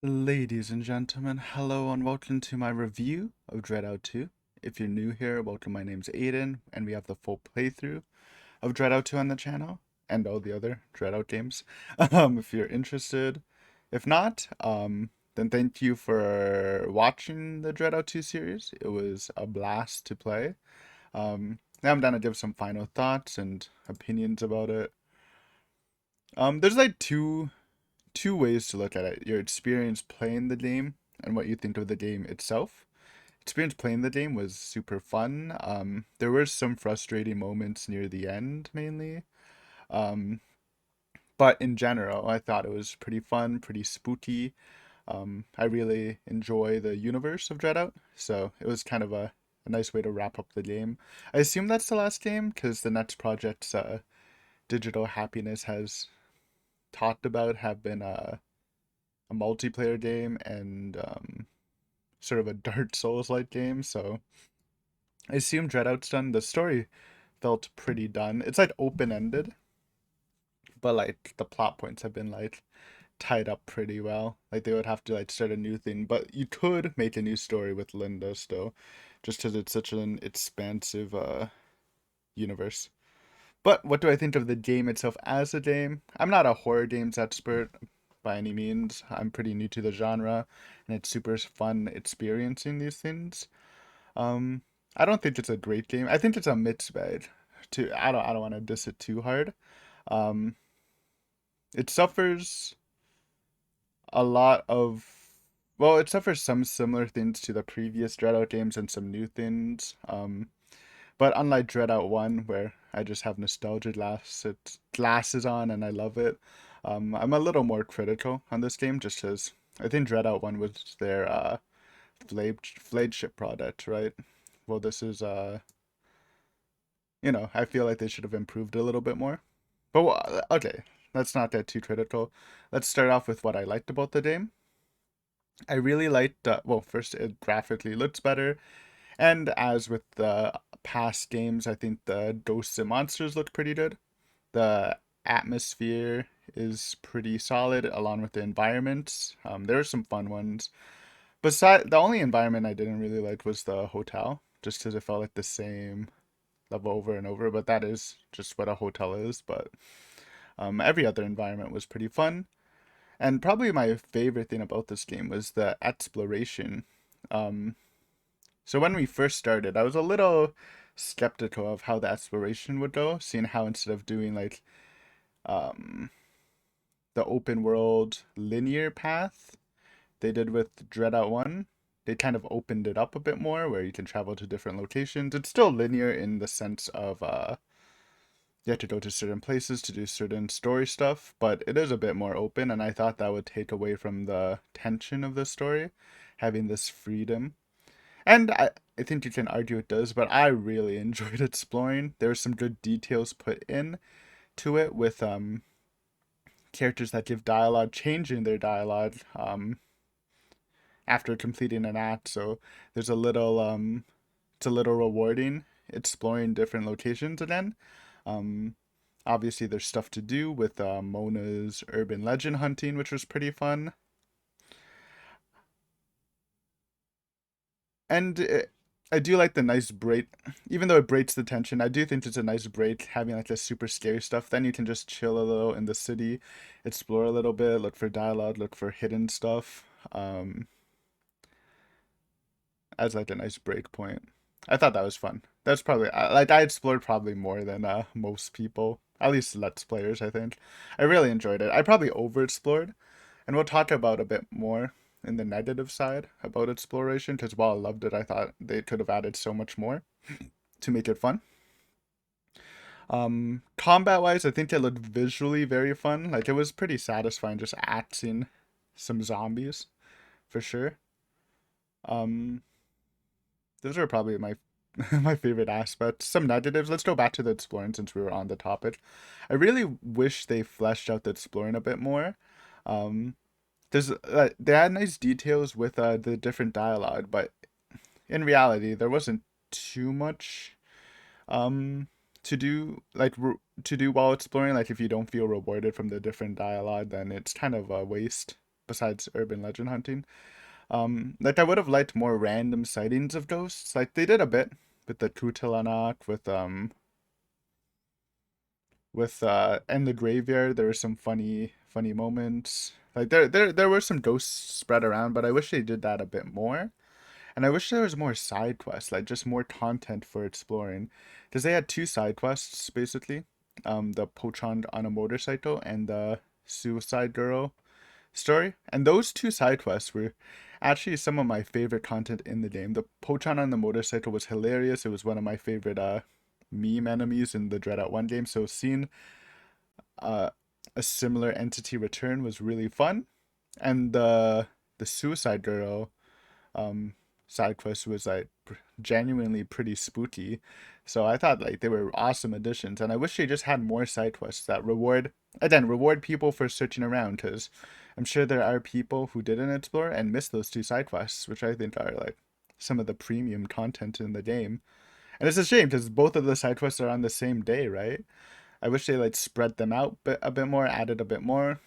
Ladies and gentlemen, hello and welcome to my review of Dreadout 2. If you're new here, welcome. My name's Aiden, and we have the full playthrough of Dreadout 2 on the channel and all the other Dreadout games. If you're interested, if not, then thank you for watching the Dreadout 2 series. It was a blast to play. Now I'm down to give some final thoughts and opinions about it. There's like two ways to look at it: your experience playing the game and what you think of the game itself. Experience playing the game was super fun. There were some frustrating moments near the end, mainly. Um, but in general, I thought it was pretty fun, pretty spooky. I really enjoy the universe of Dreadout, so it was kind of a nice way to wrap up the game. I assume that's the last game because the next projects Digital Happiness has talked about have been a multiplayer game and sort of a Dark Souls like game. So I assume Dreadout's done. The story felt pretty done. It's like open ended, but like the plot points have been like tied up pretty well. Like they would have to like start a new thing, but you could make a new story with Linda still, just because it's such an expansive universe. But what do I think of the game itself as a game? I'm not a horror games expert by any means. I'm pretty new to the genre, and it's super fun experiencing these things. Um, I don't think it's a great game. I think it's a mixed bag. I don't want to diss it too hard. Um, it suffers a lot of it suffers some similar things to the previous Dreadout games and some new things. But unlike Dreadout 1, where I just have nostalgia glasses on and I love it, I'm a little more critical on this game just because I think Dreadout 1 was their flagship product, right? Well, this is, I feel like they should have improved a little bit more. But, okay, let's not get too critical. Let's start off with what I liked about the game. I really liked, first, it graphically looks better. And as with the past games, I think the ghosts and monsters look pretty good. The atmosphere is pretty solid, along with the environments. There are some fun ones. The only environment I didn't really like was the hotel, just because it felt like the same level over and over. But that is just what a hotel is. But every other environment was pretty fun. And probably my favorite thing about this game was the exploration. Um, So when we first started, I was a little skeptical of how the exploration would go, seeing how instead of doing like um the open world linear path they did with Dreadout 1, they kind of opened it up a bit more where you can travel to different locations. It's still linear in the sense of you have to go to certain places to do certain story stuff, but it is a bit more open, and I thought that would take away from the tension of the story, having this freedom. And I think you can argue it does, but I really enjoyed exploring. There were some good details put in to it with characters that give dialogue, changing their dialogue after completing an act. So there's a little it's a little rewarding exploring different locations again. Um, Obviously there's stuff to do with Mona's urban legend hunting, which was pretty fun. And I do like the nice break, even though it breaks the tension. I do think it's a nice break having like this super scary stuff. Then you can just chill a little in the city, explore a little bit, look for dialogue, look for hidden stuff, as like a nice break point. I thought that was fun. That's probably like I explored probably more than most people, at least Let's Players. I think I really enjoyed it. I probably over explored, and we'll talk about a bit more in the negative side about exploration because while I loved it, I thought they could have added so much more to make it fun. Combat wise, I think it looked visually very fun. Like it was pretty satisfying just axing some zombies for sure. Um, those are probably my my favorite aspects. Some negatives. Let's go back to the exploring since we were on the topic. I really wish they fleshed out the exploring a bit more. Um, they had nice details with the different dialogue, but in reality, there wasn't too much um to do to do while exploring. Like if you don't feel rewarded from the different dialogue, then it's kind of a waste besides urban legend hunting. Like I would have liked more random sightings of ghosts. Like they did a bit with the Kutilanak, with and the graveyard. There were some funny moments. Like there were some ghosts spread around, but I wish they did that a bit more. And I wish there was more side quests, like just more content for exploring. Because they had two side quests basically. The Pochon on a motorcycle and the Suicide Girl story. And those two side quests were actually some of my favorite content in the game. The Pochon on the motorcycle was hilarious. It was one of my favorite meme enemies in the Dreadout 1 game. So seeing uh, a similar entity return was really fun. And the Suicide Girl um side quest was like genuinely pretty spooky. So I thought like they were awesome additions, and I wish they just had more side quests that reward people for searching around, because I'm sure there are people who didn't explore and missed those two side quests, which I think are like some of the premium content in the game. And it's a shame because both of the side quests are on the same day, right? I wish they like spread them out a bit more, added a bit more,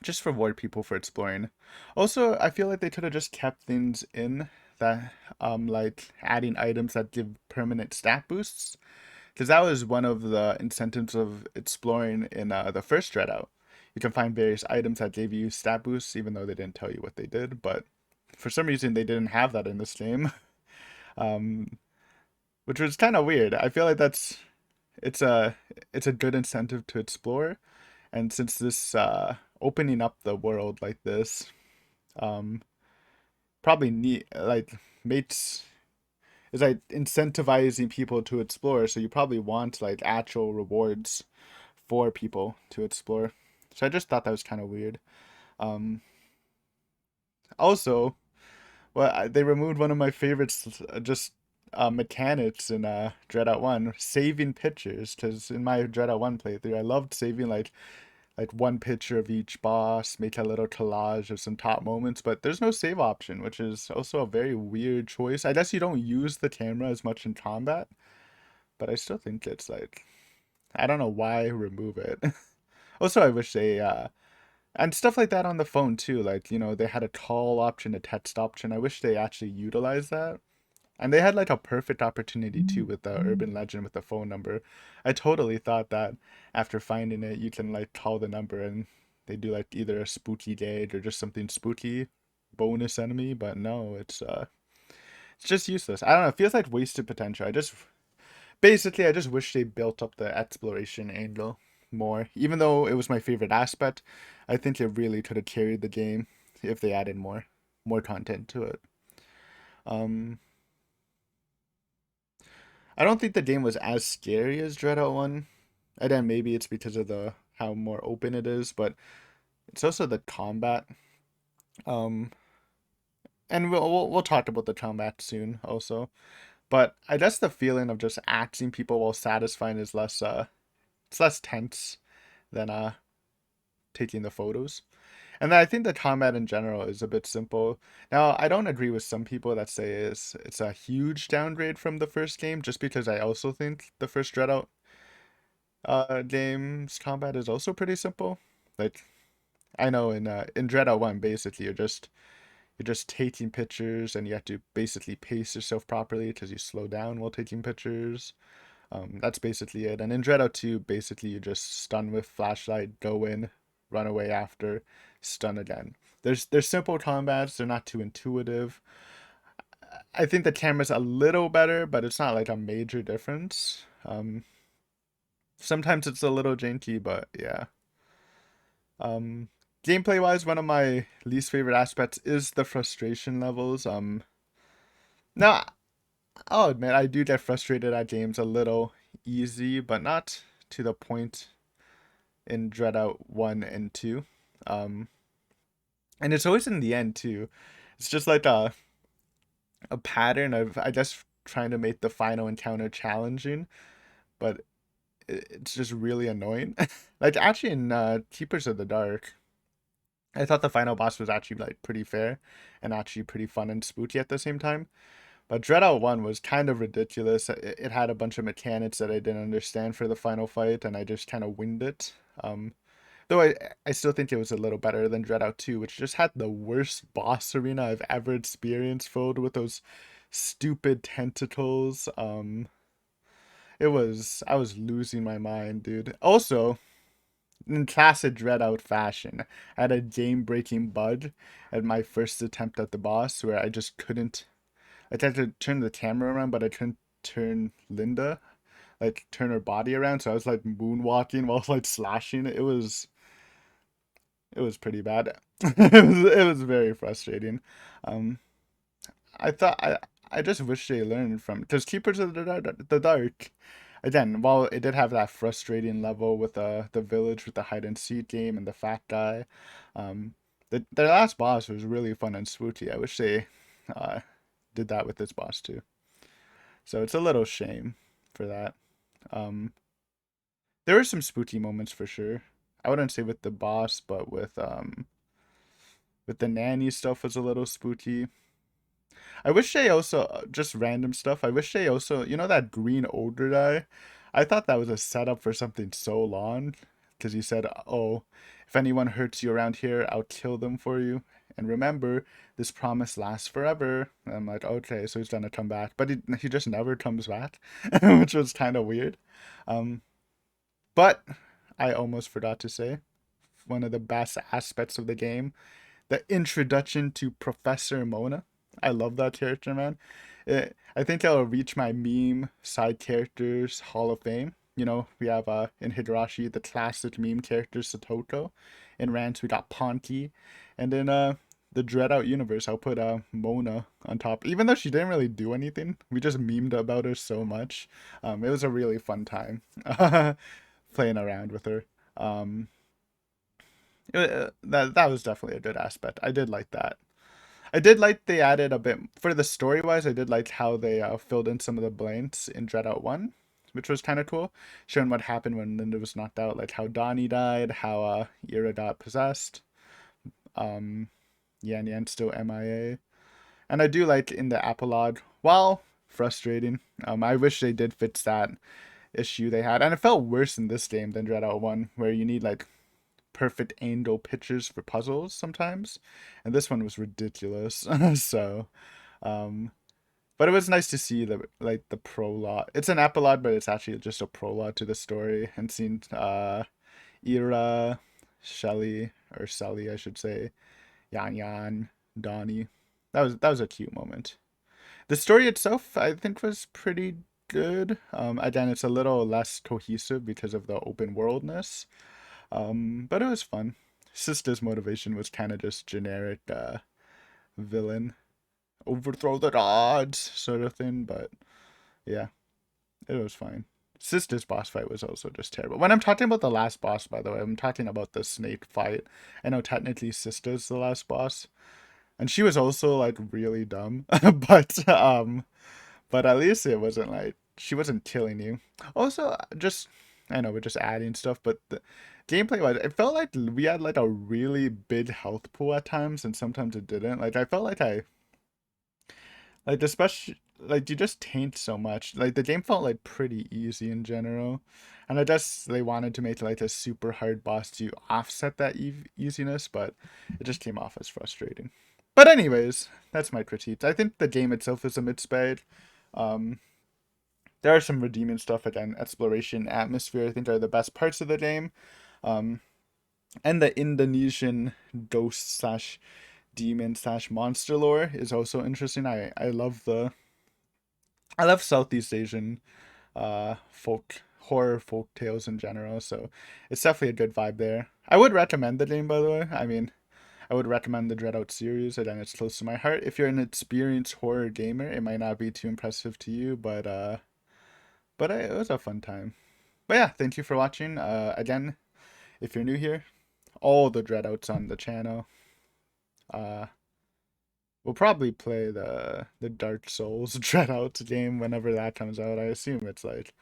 just reward people for exploring. Also, I feel like they could have just kept things in that, like adding items that give permanent stat boosts, because that was one of the incentives of exploring in the first Dreadout. You can find various items that gave you stat boosts, even though they didn't tell you what they did. But for some reason, they didn't have that in this game, um, which was kind of weird. I feel like it's a it's a good incentive to explore, and since this opening up the world like this, um, probably need like makes is like incentivizing people to explore. So you probably want like actual rewards for people to explore. So I just thought that was kind of weird. Um, Also, they removed one of my favorites, just mechanics in Dreadout 1, saving pictures. Because in my Dreadout 1 playthrough, I loved saving like one picture of each boss, make a little collage of some top moments, but there's no save option, which is also a very weird choice. I guess you don't use the camera as much in combat, but I still think it's like, I don't know why remove it. Also, I wish they and stuff like that on the phone too, like, they had a call option, a text option. I wish they actually utilized that. And they had like a perfect opportunity too with the urban legend with the phone number. I totally thought that after finding it, you can like call the number and they do like either a spooky gauge or just something spooky bonus enemy. But no, it's just useless. I don't know. It feels like wasted potential. I just wish they built up the exploration angle more. Even though it was my favorite aspect, I think it really could have carried the game if they added more content to it. Um, I don't think the game was as scary as Dreadout 1. And then maybe it's because of the how more open it is, but it's also the combat. Um, and we'll talk about the combat soon also. But I guess the feeling of just axing people while satisfying is less it's less tense than taking the photos. And then I think the combat in general is a bit simple. Now, I don't agree with some people that say it's a huge downgrade from the first game, just because I also think the first Dreadout game's combat is also pretty simple. Like I know in Dreadout 1 basically you're just taking pictures and you have to basically pace yourself properly because you slow down while taking pictures. That's basically it. And in Dreadout 2, basically you just stun with flashlight, go in, run away after, stun again. There's simple combats, they're not too intuitive. I think the camera's a little better, but it's not like a major difference. Sometimes it's a little janky, but yeah. Um, Gameplay wise, one of my least favorite aspects is the frustration levels. Now I'll admit I do get frustrated at games a little easy, but not to the point in Dreadout 1 and 2. Um, and it's always in the end too. It's just like a pattern of, I guess, trying to make the final encounter challenging, but it's just really annoying. Like actually in Keepers of the Dark, I thought the final boss was actually like pretty fair and actually pretty fun and spooky at the same time. But Dreadout 1 was kind of ridiculous. It had a bunch of mechanics that I didn't understand for the final fight, and I just kind of winged it. Though I still think it was a little better than Dreadout 2, which just had the worst boss arena I've ever experienced, filled with those stupid tentacles. I was losing my mind, dude. Also, in classic Dreadout fashion, I had a game-breaking bug at my first attempt at the boss where I just couldn't. I tried to turn the camera around, but I couldn't turn Linda, like turn her body around. So I was like moonwalking while like slashing it. It was pretty bad. It was very frustrating. Um, I thought I just wish they learned from because Keepers of the Dark. Again, while it did have that frustrating level with the village with the hide and seek game and the fat guy, um, their last boss was really fun and spooky. I wish they uh, did that with this boss too. So it's a little shame for that. Um, there were some spooky moments for sure. I wouldn't say with the boss, but with the nanny stuff was a little spooky. I wish they also just random stuff. I wish they also, you know, that green older guy. I thought that was a setup for something so long, because he said, "Oh, if anyone hurts you around here, I'll kill them for you. And remember, this promise lasts forever." And I'm like, okay, so he's gonna come back, but he just never comes back, which was kind of weird. Um, but I almost forgot to say one of the best aspects of the game, the introduction to Professor Mona. I love that character, man. I think I'll reach my meme side characters Hall of Fame. You know, we have in Higurashi the classic meme character Satoko. In Rants we got Ponky, and in the Dreadout universe I'll put Mona on top. Even though she didn't really do anything, we just memed about her so much. It was a really fun time playing around with her. Um, that was definitely a good aspect. I did like that. I did like they added a bit for the story wise. I did like how they filled in some of the blanks in Dreadout 1, which was kind of cool, showing what happened when Linda was knocked out, like how Donnie died, how Ira got possessed, um, Yan Yan still MIA, and I do like in the epilogue. While frustrating, I wish they did fix that issue they had, and it felt worse in this game than Dreadout 1, where you need like perfect angle pictures for puzzles sometimes, and this one was ridiculous. So, um, but it was nice to see the prologue. It's an epilogue, but it's actually just a prologue to the story, and seeing Ira, Shelly or Sally, I should say, Yan Yan, Donnie. That was a cute moment. The story itself, I think, was pretty good. Again, it's a little less cohesive because of the open worldness. But it was fun. Sister's motivation was kind of just generic villain, overthrow the odds sort of thing. But yeah, it was fine. Sister's boss fight was also just terrible. When I'm talking about the last boss, by the way, I'm talking about the snake fight. I know technically Sister's the last boss, and she was also like really dumb, but at least it wasn't like she wasn't killing you. Also, just I know we're just adding stuff, but the gameplay wise, it felt like we had like a really big health pool at times, and sometimes it didn't. Like I felt like I like especially like you just taint so much. Like the game felt like pretty easy in general, and I guess they wanted to make like a super hard boss to offset that easiness, but it just came off as frustrating. But anyways, that's my critique. I think the game itself is a mid-spade. Um, there are some redeeming stuff again. Exploration, atmosphere, I think are the best parts of the game. Um, and the Indonesian ghost slash demon slash monster lore is also interesting. I love Southeast Asian folk tales in general, so it's definitely a good vibe there. I would recommend the game, by the way. I mean, I would recommend the Dreadout series. Again, it's close to my heart. If you're an experienced horror gamer, it might not be too impressive to you, but it was a fun time. But yeah, thank you for watching. Again, if you're new here, all the Dreadouts on the channel. Uh, we'll probably play the Dark Souls Dreadout game whenever that comes out. I assume it's like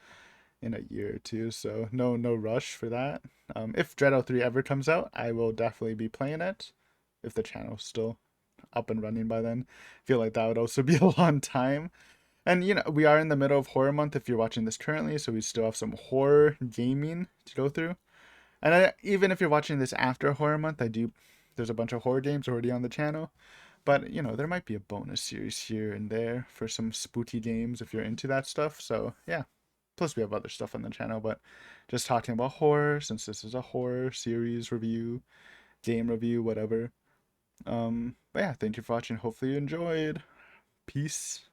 in a year or two, so no rush for that. If Dreadout 3 ever comes out, I will definitely be playing it. If the channel's still up and running by then, I feel like that would also be a long time. And you know, we are in the middle of horror month if you're watching this currently, so we still have some horror gaming to go through. And even if you're watching this after horror month, there's a bunch of horror games already on the channel. But, there might be a bonus series here and there for some spooky games if you're into that stuff. So, yeah. Plus, we have other stuff on the channel, but just talking about horror, since this is a horror series review, game review, whatever. But yeah, thank you for watching. Hopefully you enjoyed. Peace.